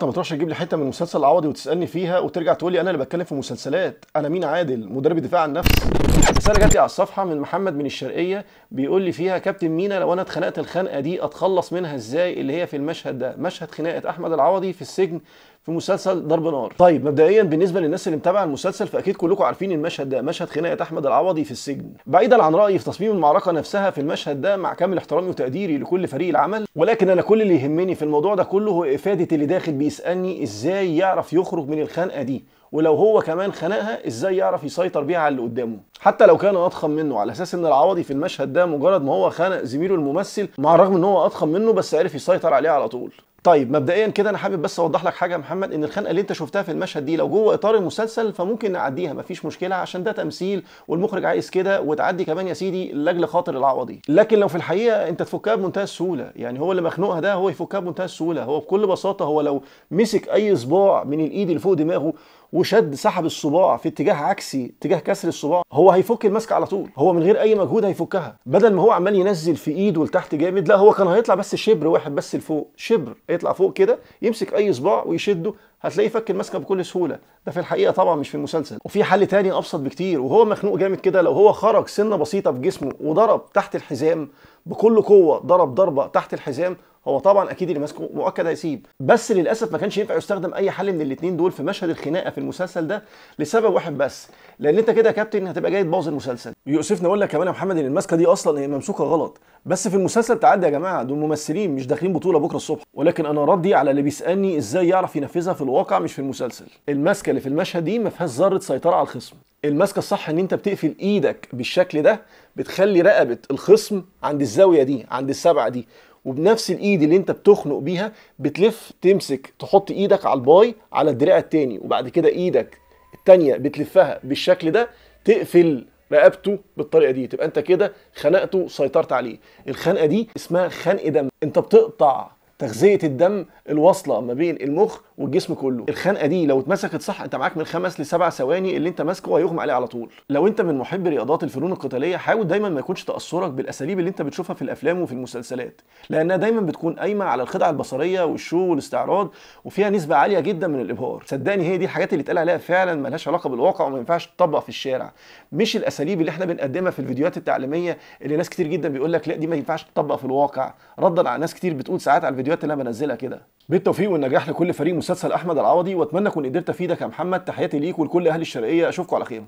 انت ما تروحش تجيب لي حته من مسلسل العوضي وتسالني فيها وترجع تقول لي انا اللي بتكلم في مسلسلات. انا مين عادل مدرب الدفاع عن النفس؟ رساله جات لي على الصفحه من محمد من الشرقيه بيقول لي فيها كابتن مينا لو انا اتخنقت الخنقه دي اتخلص منها ازاي؟ اللي هي في المشهد ده، مشهد خناقه احمد العوضي في السجن في مسلسل ضرب نار. طيب مبدئيا بالنسبه للناس اللي متابعه المسلسل فاكيد كلكم عارفين المشهد ده، مشهد خناقه احمد العوضي في السجن. بعيدا عن رايي في تصميم المعركه نفسها في المشهد ده مع كامل احترامي وتقديري لكل فريق العمل، ولكن انا كل اللي يهمني في الموضوع ده كله هو افاده اللي داخل بيسالني ازاي يعرف يخرج من الخنقه دي، ولو هو كمان خنقها ازاي يعرف يسيطر بيها على اللي قدامه حتى لو كان اضخم منه، على اساس ان العوضي في المشهد ده مجرد ما هو خنق زميله الممثل مع الرغم ان هو اضخم منه بس عرف يسيطر عليه على طول. طيب مبدئيا كده انا حابب بس اوضح لك حاجه يا محمد، ان الخنقه اللي انت شفتها في المشهد دي لو جوه اطار المسلسل فممكن نعديها مفيش مشكله عشان ده تمثيل والمخرج عايز كده، وتعدي كمان يا سيدي لاجل خاطر العوضي. لكن لو في الحقيقه انت تفكها بمنتهى السهوله، يعني هو اللي مخنوقها ده هو يفكها بمنتهى السهوله. هو بكل بساطه هو لو مسك اي صباع من الايد اللي فوق دماغه وشد سحب الصباع في اتجاه عكسي اتجاه كسر الصباع هو هيفك المسكه على طول، هو من غير اي مجهود هيفكها. بدل ما هو عمال ينزل في ايده لتحت جامد، لا هو كان هيطلع بس شبر واحد بس لفوق، شبر يطلع فوق كده يمسك اي صباع ويشده هتلاقيه فك المسكه بكل سهوله. ده في الحقيقه طبعا مش في المسلسل. وفي حل تاني ابسط بكتير، وهو مخنوق جامد كده لو هو خرج سنه بسيطه في جسمه وضرب تحت الحزام بكل قوه، ضرب ضربه تحت الحزام، هو طبعا اكيد اللي ماسكه مؤكد هيسيب. بس للاسف ما كانش ينفع يستخدم اي حل من الاثنين دول في مشهد الخناقه في المسلسل ده لسبب واحد بس، لان انت كده يا كابتن هتبقى جاي تبوظ المسلسل. يؤسفني اقول لك كمان يا محمد ان الماسكه دي اصلا هي ممسوكه غلط، بس في المسلسل تعدي يا جماعه، دول ممثلين مش داخلين بطوله بكره الصبح. ولكن انا ردي على اللي بيسالني ازاي يعرف ينفذها في الواقع مش في المسلسل. الماسكه اللي في المشهد دي ما فيهاش ذره سيطره على الخصم. الماسكه الصح ان انت بتقفل ايدك بالشكل ده، بتخلي رقبه الخصم عند الزاويه دي عند السبعه دي، وبنفس الايد اللي انت بتخنق بيها بتلف تمسك تحط ايدك على الباي على الدراع التاني، وبعد كده ايدك التانية بتلفها بالشكل ده تقفل رقبته بالطريقه دي، تبقى انت كده خنقته سيطرت عليه. الخنقه دي اسمها خنق دم، انت بتقطع تغذيه الدم الواصله ما بين المخ والجسم كله. الخنقه دي لو اتمسكت صح انت معاك من 5 ل7 ثواني اللي انت ماسكه هيغمى عليه على طول. لو انت من محبي رياضات الفنون القتاليه حاول دايما ما يكونش تاثرك بالاساليب اللي انت بتشوفها في الافلام وفي المسلسلات، لانها دايما بتكون قايمه على الخدعه البصريه والشو والاستعراض وفيها نسبه عاليه جدا من الابهار. صدقني هي دي الحاجات اللي اتقال عليها فعلا مالهاش علاقه بالواقع وما ينفعش تطبق في الشارع، مش الاساليب اللي احنا بنقدمها في الفيديوهات التعليميه اللي ناس كتير جدا بيقول لك لا دي ما ينفعش تطبق في الواقع، ردا على ناس كتير بتقول ساعات على الفيديوهات اللي انا بنزلها كده. بالتوفيق والنجاح لكل فريق مسلسل احمد العوضي، واتمنى اكون قدرت افيدك يا محمد. تحياتي ليك ولكل اهل الشرقيه، اشوفكم على خير.